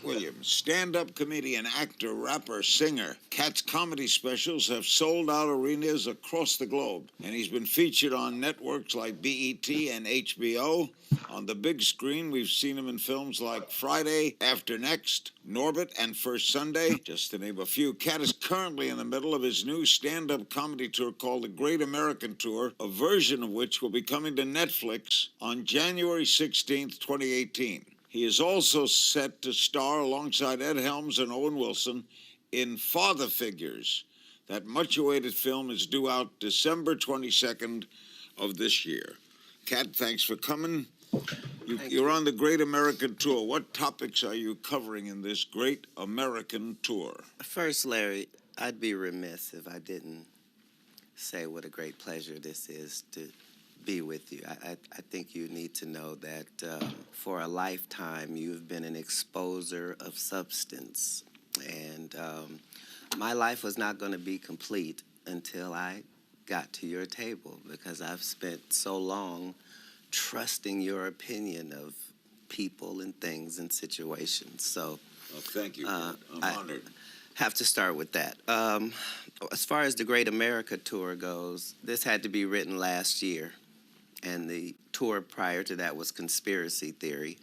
Williams, stand-up comedian, actor, rapper, singer. Katt's comedy specials have sold out arenas across the globe, and he's been featured on networks like BET and HBO. On the big screen, we've seen him in films like Friday After Next, Norbit, and First Sunday, just to name a few. Katt is currently in the middle of his new stand-up comedy tour called the Great American Tour, a version of which will be coming to Netflix on January 16th, 2018. He is also set to star alongside Ed Helms and Owen Wilson in Father Figures. That much-awaited film is due out December 22nd of this year. Katt, thanks for coming. You're on the Great American Tour. What topics are you covering in this Great American Tour? First, Larry, I'd be remiss if I didn't say what a great pleasure this is to be with you. I think you need to know that for a lifetime you've been an exposer of substance. And my life was not going to be complete until I got to your table, because I've spent so long trusting your opinion of people and things and situations. So, well, thank you. I'm honored. Have to start with that. As far as the Great America Tour goes, this had to be written last year, and the tour prior to that was Conspiracy Theory.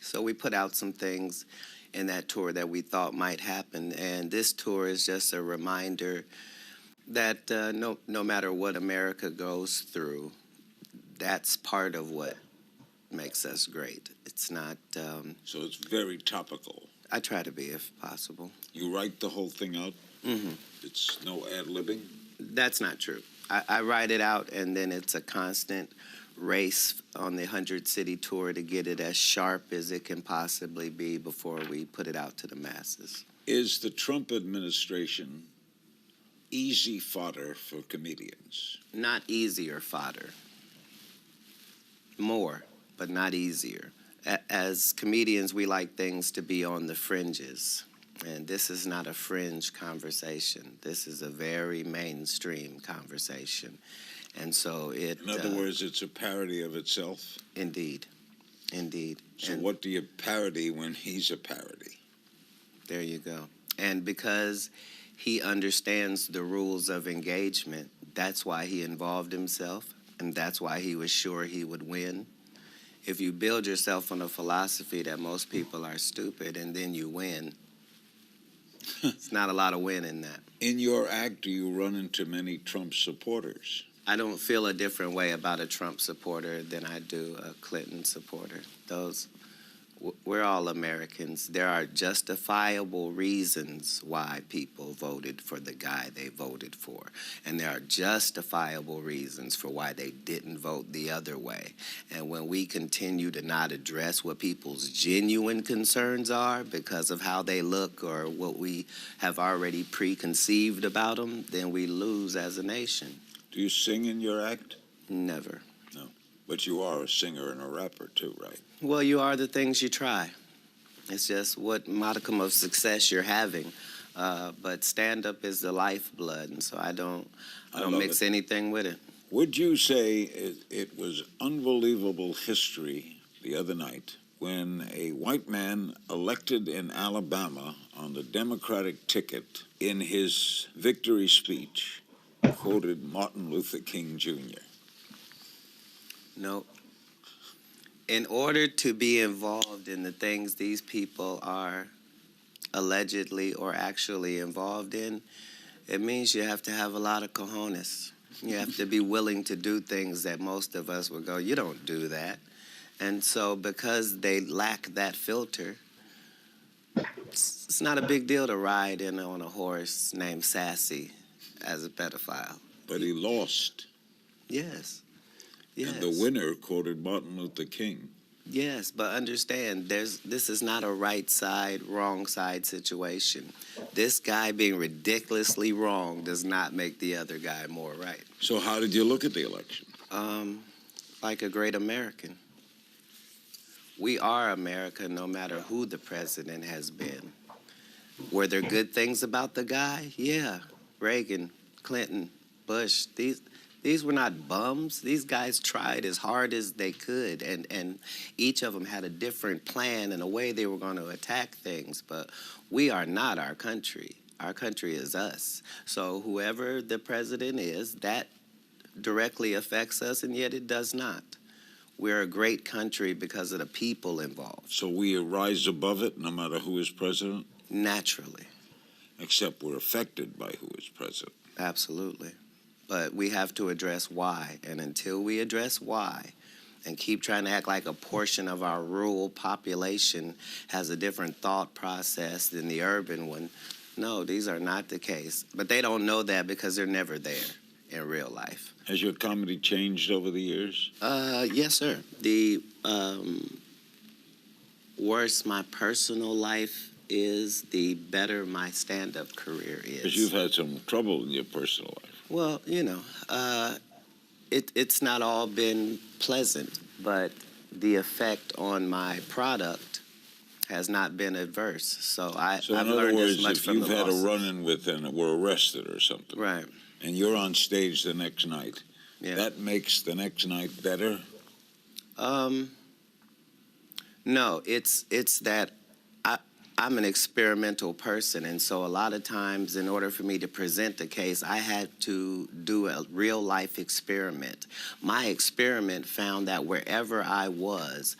So we put out some things in that tour that we thought might happen, and this tour is just a reminder that no matter what America goes through, that's part of what makes us great. It's not... So it's very topical. I try to be, if possible. You write the whole thing out? Mm-hmm. It's no ad-libbing? That's not true. I write it out, and then it's a constant race on the 100-city tour to get it as sharp as it can possibly be before we put it out to the masses. Is the Trump administration easy fodder for comedians? Not easier fodder. More, but not easier. As comedians, we like things to be on the fringes. And this is not a fringe conversation. This is a very mainstream conversation. And so it... In other words, it's a parody of itself? Indeed. Indeed. So what do you parody when he's a parody? There you go. And because he understands the rules of engagement, that's why he involved himself, and that's why he was sure he would win. If you build yourself on a philosophy that most people are stupid and then you win, it's not a lot of win in that. In your act, do you run into many Trump supporters? I don't feel a different way about a Trump supporter than I do a Clinton supporter. We're all Americans. There are justifiable reasons why people voted for the guy they voted for. And there are justifiable reasons for why they didn't vote the other way. And when we continue to not address what people's genuine concerns are because of how they look or what we have already preconceived about them, then we lose as a nation. Do you sing in your act? Never. No. But you are a singer and a rapper too, right? Well, you are the things you try. It's just what modicum of success you're having. But stand-up is the lifeblood, and so I don't mix anything with it. Would you say it was unbelievable history the other night when a white man elected in Alabama on the Democratic ticket in his victory speech quoted Martin Luther King Jr.? No. In order to be involved in the things these people are allegedly or actually involved in, it means you have to have a lot of cojones. You have to be willing to do things that most of us would go, you don't do that. And so because they lack that filter, it's not a big deal to ride in on a horse named Sassy as a pedophile. But he lost. Yes. Yes. And the winner quoted Martin Luther King. Yes, but understand, this is not a right side, wrong side situation. This guy being ridiculously wrong does not make the other guy more right. So how did you look at the election? Like a great American. We are America no matter who the president has been. Were there good things about the guy? Yeah. Reagan, Clinton, Bush, These were not bums. These guys tried as hard as they could, and each of them had a different plan and a way they were going to attack things. But we are not our country. Our country is us. So whoever the president is, that directly affects us, and yet it does not. We're a great country because of the people involved. So we rise above it no matter who is president? Naturally. Except we're affected by who is president. Absolutely. But we have to address why. And until we address why and keep trying to act like a portion of our rural population has a different thought process than the urban one, no, these are not the case. But they don't know that because they're never there in real life. Has your comedy changed over the years? Yes, sir. The worse my personal life is, the better my stand-up career is. Because you've had some trouble in your personal life. Well, it's not all been pleasant, but the effect on my product has not been adverse. So I've in other learned words, as much if from you've the had a losses. run-in with and were arrested or something, Right. and you're on stage the next night, Yeah. that makes the next night better? No, it's that I'm an experimental person, and so a lot of times in order for me to present the case, I had to do a real-life experiment. My experiment found that wherever I was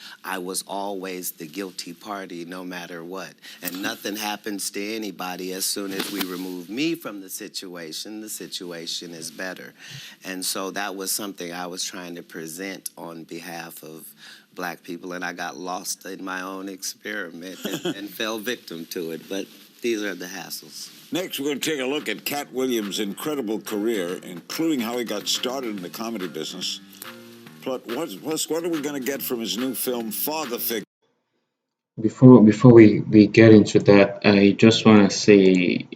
always the guilty party no matter what, and nothing happens to anybody. As soon as we remove me from the situation is better. And so that was something I was trying to present on behalf of Black people, and I got lost in my own experiment and fell victim to it. But these are the hassles. Next, we're going to take a look at Katt Williams' incredible career, including how he got started in the comedy business. Plus, what are we going to get from his new film, Father Figure? Before we get into that, I just want to say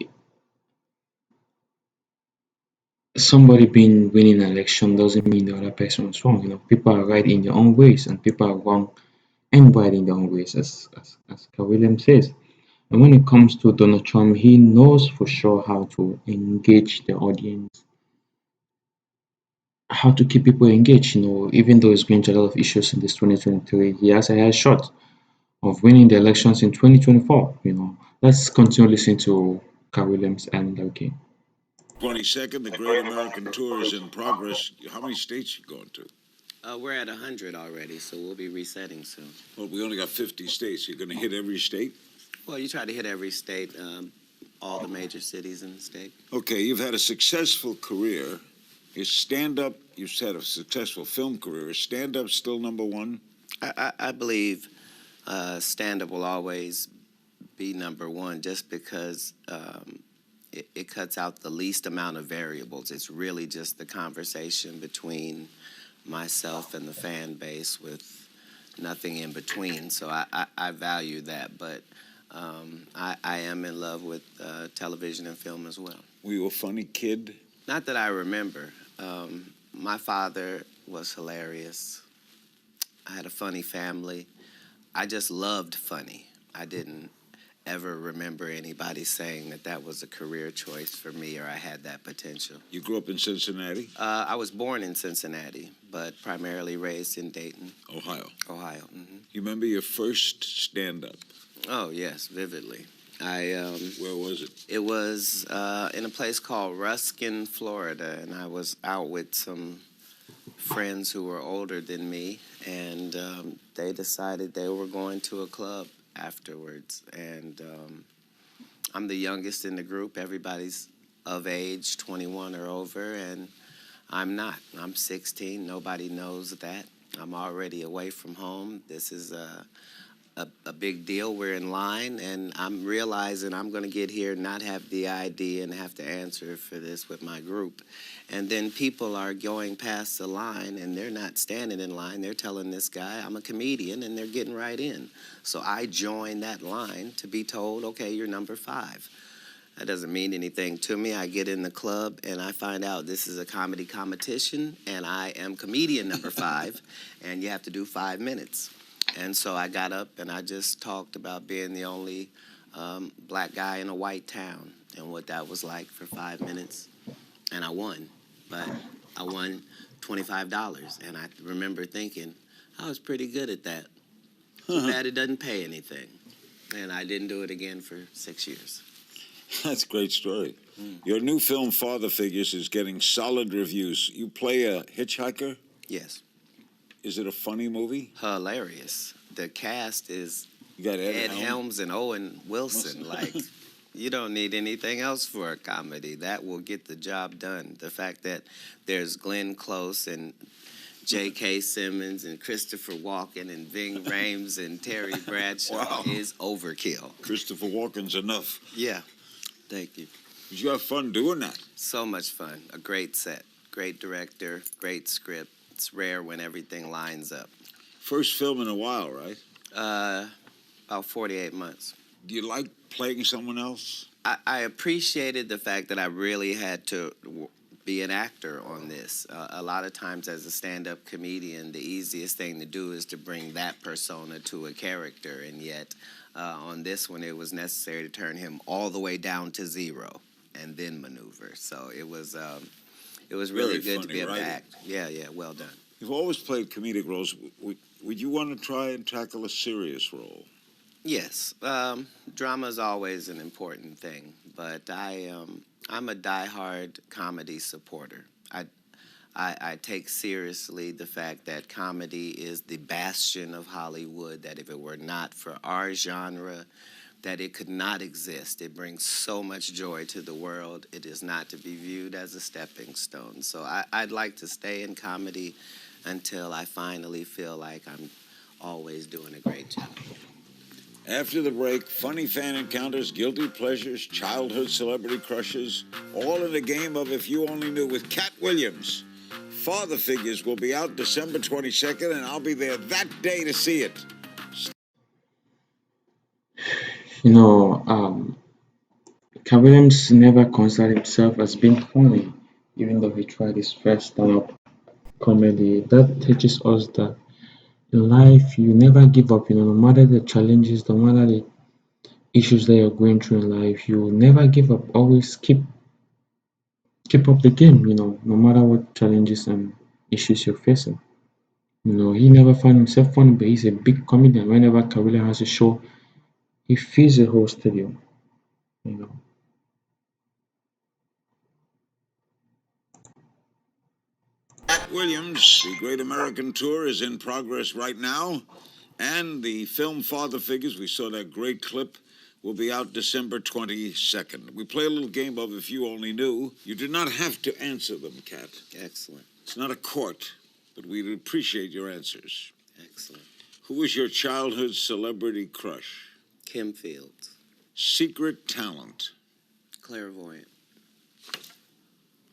somebody being winning an election doesn't mean the other person is wrong. People are right in their own ways, and people are wrong and right in their own ways, as Katt Williams says. And when it comes to Donald Trump, he knows for sure how to engage the audience, how to keep people engaged. Even though he's going to a lot of issues in this 2023, he has a high shot of winning the elections in 2024. Let's continue listening to Katt Williams and okay. 22nd, the Great American Tour is in progress. How many states you going to? We're at 100 already, so we'll be resetting soon. Well, we only got 50 states. You're going to hit every state? Well, you try to hit every state, all the major cities in the state. Okay, you've had a successful career. Is stand-up, you said a successful film career, is stand-up still number one? I believe stand-up will always be number one just because it cuts out the least amount of variables. It's really just the conversation between myself and the fan base with nothing in between. So I value that, but I am in love with television and film as well. Were you a funny kid? Not that I remember. My father was hilarious. I had a funny family. I just loved funny. I didn't ever remember anybody saying that was a career choice for me or I had that potential. You grew up in Cincinnati? I was born in Cincinnati, but primarily raised in Dayton, Ohio. Ohio. Mm-hmm. You remember your first stand-up? Oh, yes, vividly. Where was it? It was in a place called Ruskin, Florida, and I was out with some friends who were older than me, and they decided they were going to a club afterwards. And I'm the youngest in the group. Everybody's of age, 21 or over, and I'm not. I'm 16. Nobody knows that. I'm already away from home. This is a big deal. We're in line, and I'm realizing I'm going to get here, not have the ID, and have to answer for this with my group. And then people are going past the line, and they're not standing in line. They're telling this guy, I'm a comedian, and they're getting right in. So I join that line to be told, okay, you're number 5. That doesn't mean anything to me. I get in the club, and I find out this is a comedy competition, and I am comedian number 5, and you have to do 5 minutes. And so I got up and I just talked about being the only black guy in a white town and what that was like for 5 minutes. And I won. But I won $25, and I remember thinking I was pretty good at that. Too bad it doesn't pay anything, and I didn't do it again for 6 years. That's a great story. Your new film, Father Figures, is getting solid reviews. You play a hitchhiker? Yes. Is it a funny movie? Hilarious. The cast is You got Ed Helms and Owen Wilson. Like, you don't need anything else for a comedy. That will get the job done. The fact that there's Glenn Close and J.K. Simmons and Christopher Walken and Ving Rhames and Terry Bradshaw is overkill. Christopher Walken's enough. Yeah. Thank you. Did you have fun doing that? So much fun. A great set. Great director. Great script. It's rare when everything lines up. First film in a while, right? About 48 months. Do you like playing someone else? I appreciated the fact that I really had to be an actor on this. A lot of times as a stand-up comedian, the easiest thing to do is to bring that persona to a character, and yet on this one it was necessary to turn him all the way down to zero and then maneuver. So it was really Very good to be able funny to writing. act. Yeah, well done. You've always played comedic roles. Would you want to try and tackle a serious role? Yes, drama is always an important thing, but I'm a diehard comedy supporter. I take seriously the fact that comedy is the bastion of Hollywood, that if it were not for our genre, that it could not exist. It brings so much joy to the world. It is not to be viewed as a stepping stone. So I'd like to stay in comedy until I finally feel like I'm always doing a great job. After the break, funny fan encounters, guilty pleasures, childhood celebrity crushes, all in a game of If You Only Knew with Katt Williams. Father Figures will be out December 22nd, and I'll be there that day to see it. You know, Katt Williams never considered himself as being funny, even though he tried his first stand-up comedy. That teaches us that in life you never give up, no matter the challenges, no matter the issues that you're going through in life, you never give up. Always keep up the game, no matter what challenges and issues you're facing. He never found himself funny, but he's a big comedian. Whenever Katt Williams has a show, he fills the whole stadium, you know. Katt Williams, the Great American Tour, is in progress right now, and the film Father Figures, we saw that great clip, will be out December 22nd. We play a little game of If You Only Knew. You do not have to answer them, Katt. Excellent. It's not a court, but we'd appreciate your answers. Excellent. Who was your childhood celebrity crush? Kim Fields. Secret talent? Clairvoyant.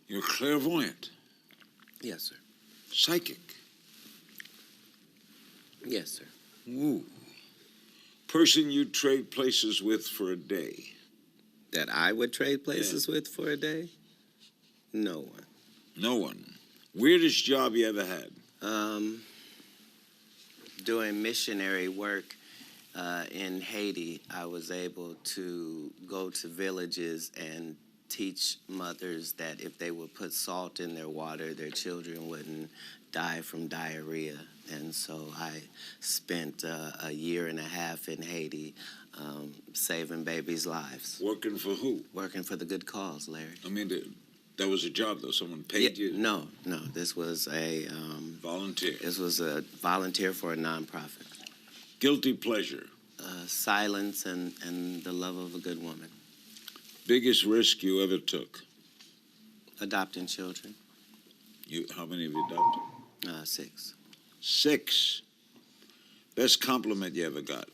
You're clairvoyant. Yes, sir. Psychic? Yes, sir. Ooh. Person you'd trade places with for a day? That I would trade places with for a day? No one. No one. Weirdest job you ever had? Doing missionary work in Haiti, I was able to go to villages and teach mothers that if they would put salt in their water, their children wouldn't die from diarrhea. And so I spent a year and a half in Haiti saving babies' lives. Working for who? Working for the good cause, Larry. I mean, that was a job, though. Someone paid you? No. This was a volunteer. This was a volunteer for a nonprofit. Guilty pleasure? Silence and the love of a good woman. Biggest risk you ever took? Adopting children. How many have you adopted? 6. 6. Best compliment you ever got?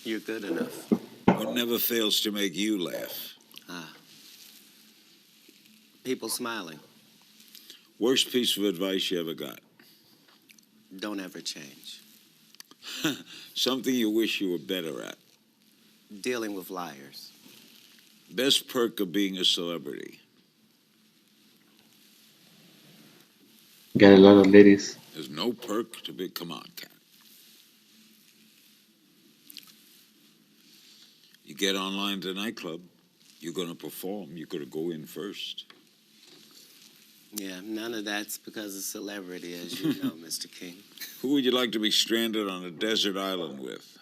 You're good enough. What never fails to make you laugh? People smiling. Worst piece of advice you ever got? Don't ever change. Something you wish you were better at? Dealing with liars. Best perk of being a celebrity? Got a lot of ladies. There's no perk to be. Come on, Katt. You get online to nightclub. You're going to perform. You're going to go in first. Yeah, none of that's because of celebrity, as you know, Mr. King. Who would you like to be stranded on a desert island with?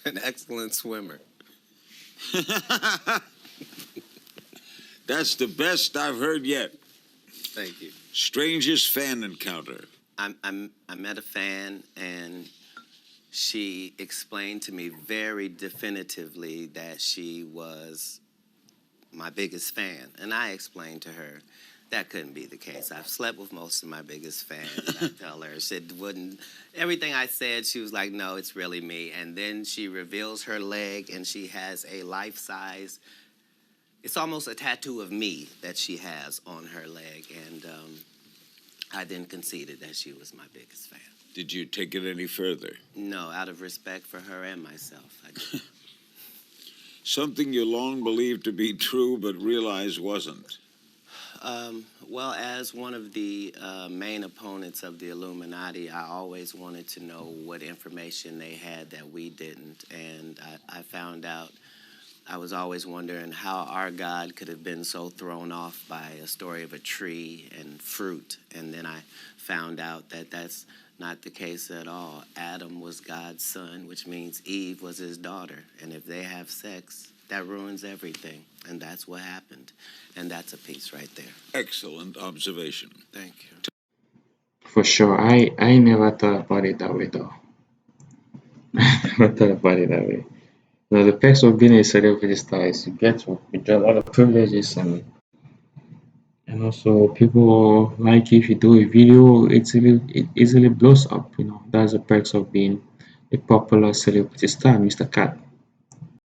An excellent swimmer. That's the best I've heard yet. Thank you. Strangest fan encounter. I met a fan, and she explained to me very definitively that she was my biggest fan. And I explained to her that couldn't be the case. I've slept with most of my biggest fans. I tell her, it wouldn't. Everything I said, she was like, no, it's really me. And then she reveals her leg, and she has a life-size, it's almost a tattoo of me that she has on her leg. And I then conceded that she was my biggest fan. Did you take it any further? No, out of respect for her and myself, I did. Something you long believed to be true but realized wasn't. Well, as one of the main opponents of the Illuminati, I always wanted to know what information they had that we didn't. And I found out, I was always wondering how our God could have been so thrown off by a story of a tree and fruit. And then I found out that that's not the case at all. Adam was God's son, which means Eve was his daughter. And if they have sex, that ruins everything. And that's what happened. And that's a piece right there. Excellent observation. Thank you. For sure. I never thought about it that way though. I never thought about it that way. The perks of being a celebrity star is you get to enjoy a lot of privileges, and also people like you. If you do a video, it easily blows up. That's the perks of being a popular celebrity star, Mr. Katt.